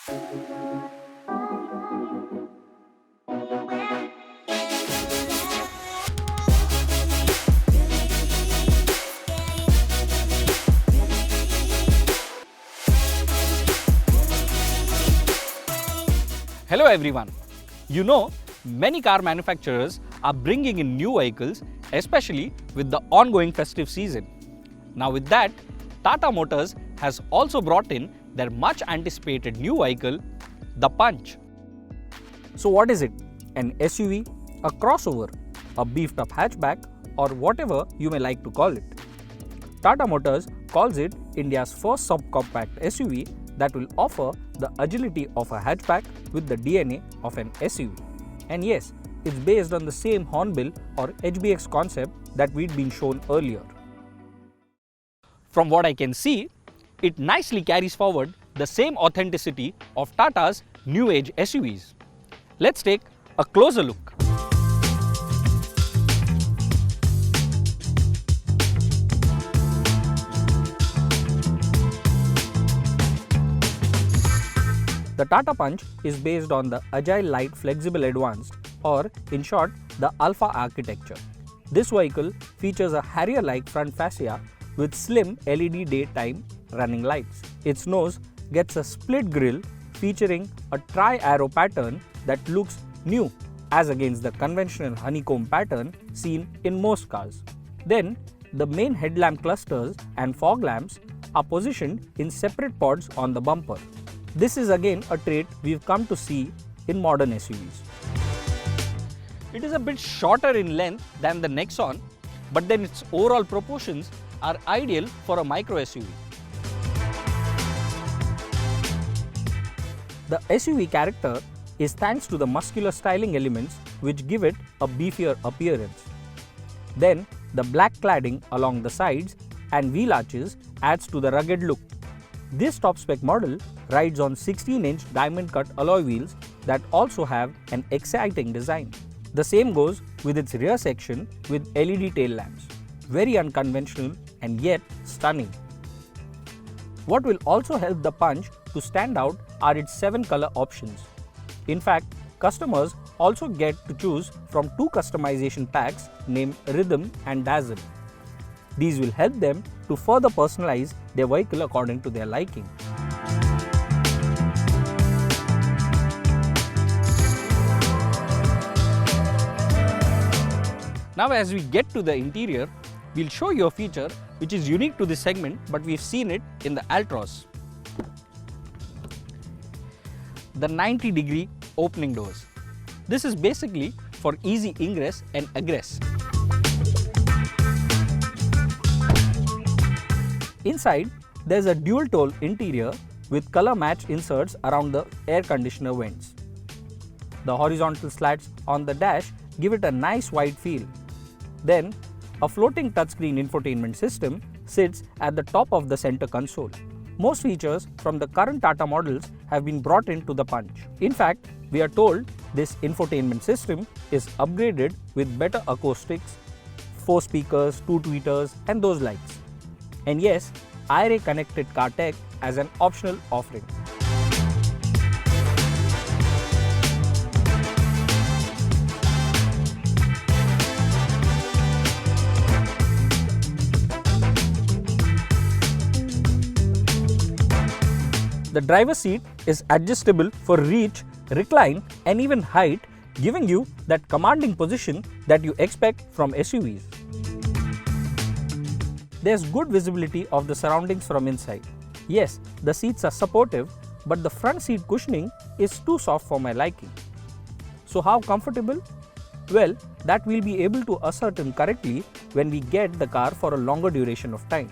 Hello everyone. You know, many car manufacturers are bringing in new vehicles, especially with the ongoing festive season. Now with that, Tata Motors has also brought in their much anticipated new vehicle, the Punch. So what is it? An SUV, a crossover, a beefed up hatchback, or whatever you may like to call it. Tata Motors calls it India's first subcompact SUV that will offer the agility of a hatchback with the DNA of an SUV. And yes, it's based on the same Hornbill or HBX concept that we'd been shown earlier. From what I can see, it nicely carries forward the same authenticity of Tata's new age SUVs. Let's take a closer look. The Tata Punch is based on the Agile Light Flexible Advanced, or in short, the Alpha architecture. This vehicle features a Harrier-like front fascia with slim LED daytime running lights. Its nose gets a split grille featuring a tri-arrow pattern that looks new as against the conventional honeycomb pattern seen in most cars. Then, the main headlamp clusters and fog lamps are positioned in separate pods on the bumper. This is again a trait we've come to see in modern SUVs. It is a bit shorter in length than the Nexon, but then its overall proportions are ideal for a micro SUV. The SUV character is thanks to the muscular styling elements which give it a beefier appearance. Then the black cladding along the sides and wheel arches adds to the rugged look. This top spec model rides on 16-inch diamond cut alloy wheels that also have an exciting design. The same goes with its rear section with LED tail lamps. Very unconventional and yet stunning. What will also help the Punch to stand out are its 7 color options. In fact, customers also get to choose from 2 customization packs named Rhythm and Dazzle. These will help them to further personalize their vehicle according to their liking. Now as we get to the interior, we'll show you a feature which is unique to this segment, but we've seen it in the Altroz. The 90-degree opening doors. This is basically for easy ingress and egress. Inside, there's a dual-tone interior with color-matched inserts around the air conditioner vents. The horizontal slats on the dash give it a nice wide feel. Then, a floating touchscreen infotainment system sits at the top of the center console. Most features from the current Tata models have been brought into the Punch. In fact, we are told this infotainment system is upgraded with better acoustics, 4 speakers, 2 tweeters, and those likes. And yes, IRA connected car tech as an optional offering. The driver's seat is adjustable for reach, recline, and even height, giving you that commanding position that you expect from SUVs. There's good visibility of the surroundings from inside. Yes, the seats are supportive, but the front seat cushioning is too soft for my liking. So how comfortable? Well, that we'll be able to ascertain correctly when we get the car for a longer duration of time.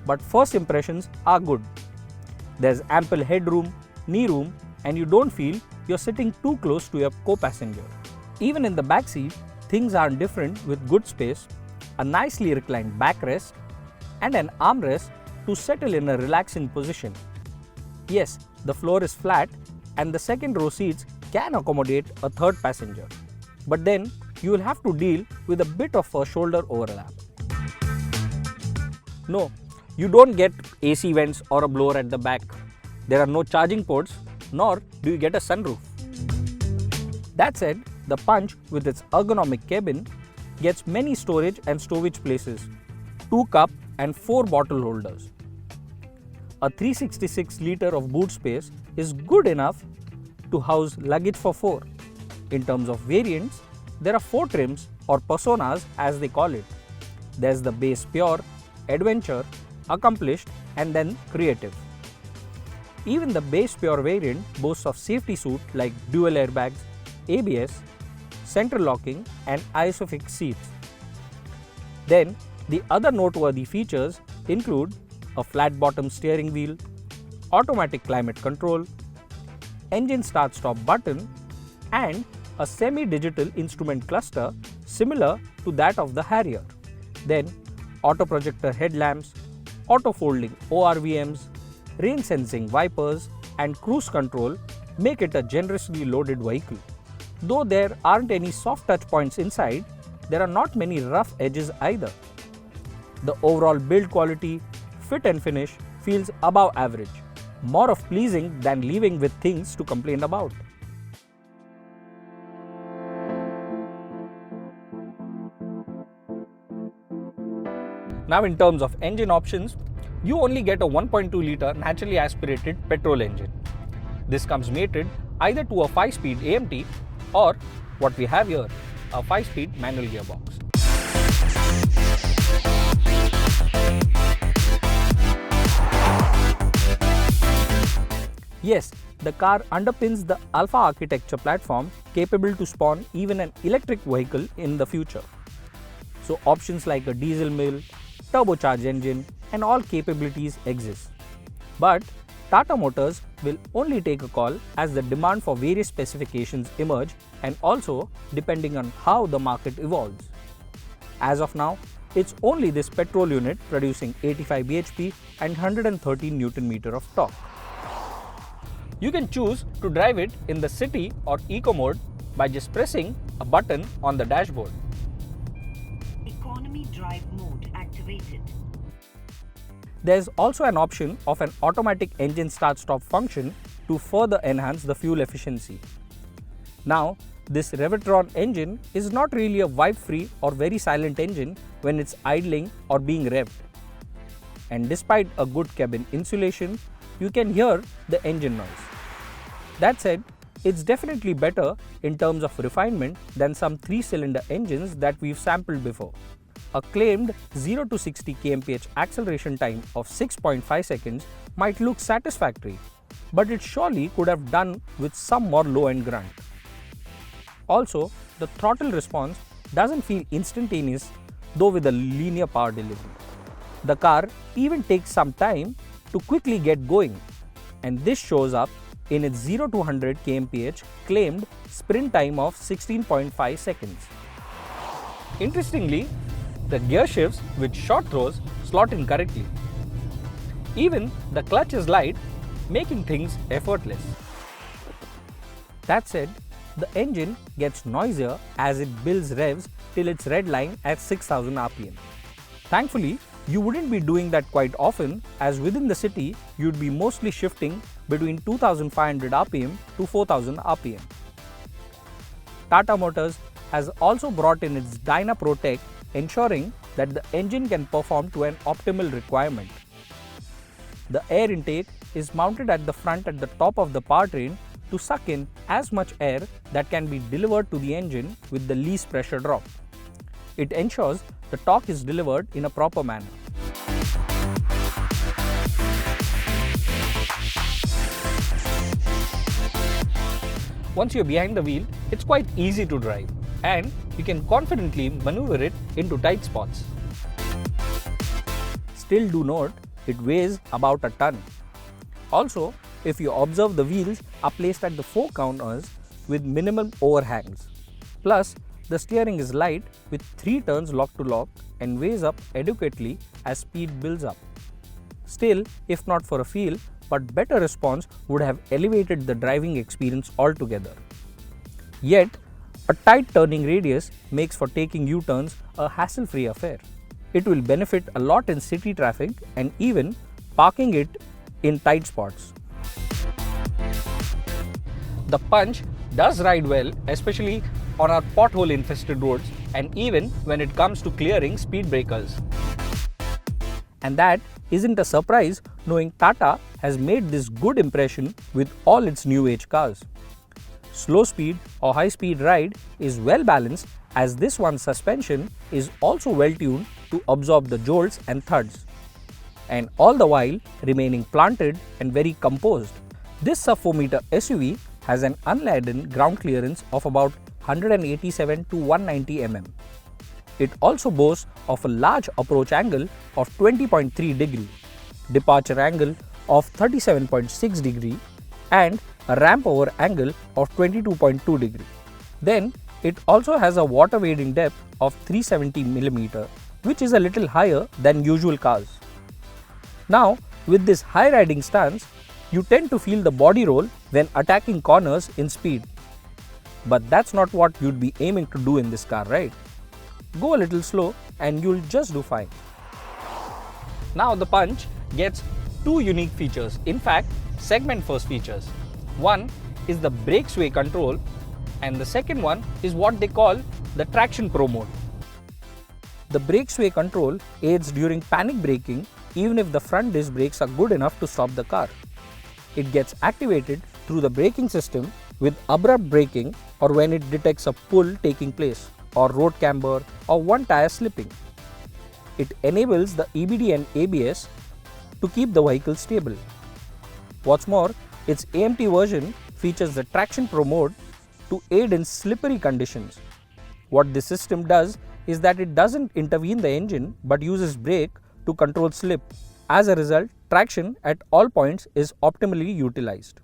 But first impressions are good. There's ample headroom, knee room, and you don't feel you're sitting too close to your co-passenger. Even in the back seat, things aren't different with good space, a nicely reclined backrest, and an armrest to settle in a relaxing position. Yes, the floor is flat and the second row seats can accommodate a third passenger. But then you will have to deal with a bit of a shoulder overlap. No, you don't get AC vents or a blower at the back. There are no charging ports, nor do you get a sunroof. That said, the Punch with its ergonomic cabin gets many storage and stowage places, 2 cup and 4 bottle holders. A 366 litre of boot space is good enough to house luggage for 4. In terms of variants, there are 4 trims or personas as they call it. There's the base Pure, Adventure, Accomplished and then Creative. Even the base Pure variant boasts of safety suite like dual airbags, ABS, central locking and ISOFIX seats. Then the other noteworthy features include a flat bottom steering wheel, automatic climate control, engine start-stop button and a semi-digital instrument cluster similar to that of the Harrier. Then auto projector headlamps, auto folding ORVMs, rain sensing wipers and cruise control make it a generously loaded vehicle. Though there aren't any soft touch points inside, there are not many rough edges either. The overall build quality, fit and finish feels above average, more of pleasing than leaving with things to complain about. Now in terms of engine options, you only get a 1.2 litre naturally aspirated petrol engine. This comes mated either to a 5-speed AMT or what we have here, a 5-speed manual gearbox. Yes, the car underpins the Alpha architecture platform capable to spawn even an electric vehicle in the future. So options like a diesel mill, turbocharged engine and all capabilities exist. But Tata Motors will only take a call as the demand for various specifications emerge and also depending on how the market evolves. As of now, it's only this petrol unit producing 85 bhp and 113 Nm of torque. You can choose to drive it in the city or eco mode by just pressing a button on the dashboard. Economy drive mode activated. There's also an option of an automatic engine start-stop function to further enhance the fuel efficiency. Now, this Revitron engine is not really a vibe-free or very silent engine when it's idling or being revved. And despite a good cabin insulation, you can hear the engine noise. That said, it's definitely better in terms of refinement than some 3-cylinder engines that we've sampled before. A claimed 0 to 60 kmph acceleration time of 6.5 seconds might look satisfactory, but it surely could have done with some more low-end grunt. Also, the throttle response doesn't feel instantaneous, though with a linear power delivery. The car even takes some time to quickly get going, and this shows up in its 0 to 100 kmph claimed sprint time of 16.5 seconds. Interestingly, the gear shifts with short throws slot in correctly. Even the clutch is light, making things effortless. That said, the engine gets noisier as it builds revs till its red line at 6000 rpm. Thankfully, you wouldn't be doing that quite often, as within the city, you'd be mostly shifting between 2500 rpm to 4000 rpm. Tata Motors has also brought in its DynaPro Tech, ensuring that the engine can perform to an optimal requirement. The air intake is mounted at the front at the top of the powertrain to suck in as much air that can be delivered to the engine with the least pressure drop. It ensures the torque is delivered in a proper manner. Once you're behind the wheel, it's quite easy to drive, and you can confidently maneuver it into tight spots. Still do note, it weighs about a ton. Also, if you observe, the wheels are placed at the 4 corners with minimal overhangs. Plus, the steering is light with 3 turns lock to lock and weighs up adequately as speed builds up. Still, if not for a feel, but better response would have elevated the driving experience altogether. Yet, a tight turning radius makes for taking U-turns a hassle-free affair. It will benefit a lot in city traffic and even parking it in tight spots. The Punch does ride well, especially on our pothole infested roads and even when it comes to clearing speed breakers. And that isn't a surprise, knowing Tata has made this good impression with all its new age cars. Slow speed or high speed ride is well balanced, as this one's suspension is also well tuned to absorb the jolts and thuds, and all the while remaining planted and very composed. This sub 4 meter SUV has an unladen ground clearance of about 187 to 190 mm. It also boasts of a large approach angle of 20.3 degree, departure angle of 37.6 degree, and a ramp over angle of 22.2 degree. Then it also has a water wading depth of 370 mm, which is a little higher than usual cars. Now, with this high riding stance, you tend to feel the body roll when attacking corners in speed. But that's not what you'd be aiming to do in this car, right? Go a little slow and you'll just do fine. Now the Punch gets two unique features, in fact segment first features. One is the brake sway control and the second one is what they call the Traction Pro mode. The brake sway control aids during panic braking even if the front disc brakes are good enough to stop the car. It gets activated through the braking system with abrupt braking or when it detects a pull taking place or road camber or one tire slipping. It enables the EBD and ABS to keep the vehicle stable. What's more, its AMT version features the Traction Pro mode to aid in slippery conditions. What this system does is that it doesn't intervene the engine but uses brake to control slip. As a result, traction at all points is optimally utilized.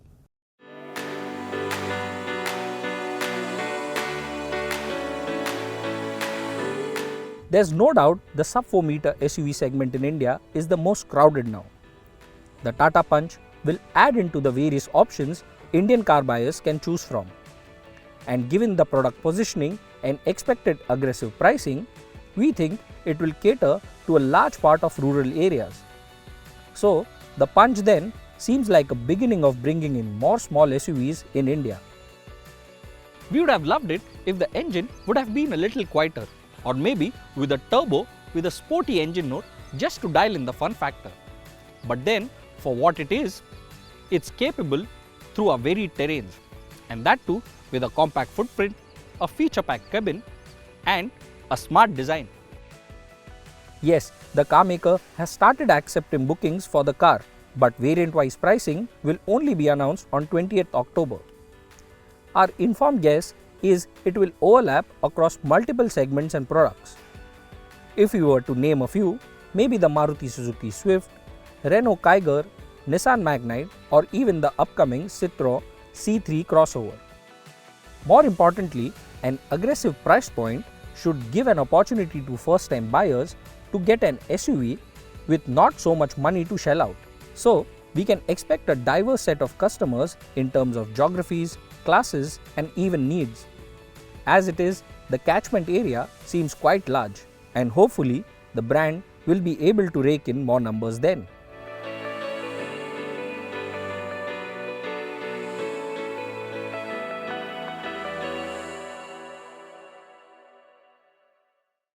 There's no doubt the sub 4 meter SUV segment in India is the most crowded now. The Tata Punch will add into the various options Indian car buyers can choose from. And given the product positioning and expected aggressive pricing, we think it will cater to a large part of rural areas. So, the Punch then seems like a beginning of bringing in more small SUVs in India. We would have loved it if the engine would have been a little quieter, or maybe with a turbo with a sporty engine note just to dial in the fun factor. But then, for what it is, it's capable through a varied terrains, and that too with a compact footprint, a feature-packed cabin, and a smart design. Yes, the car maker has started accepting bookings for the car, but variant-wise pricing will only be announced on 20th October. Our informed guess is it will overlap across multiple segments and products. If we were to name a few, maybe the Maruti Suzuki Swift, Renault Kiger, Nissan Magnite, or even the upcoming Citroën C3 crossover. More importantly, an aggressive price point should give an opportunity to first-time buyers to get an SUV with not so much money to shell out. So, we can expect a diverse set of customers in terms of geographies, classes, and even needs. As it is, the catchment area seems quite large, and hopefully the brand will be able to rake in more numbers then.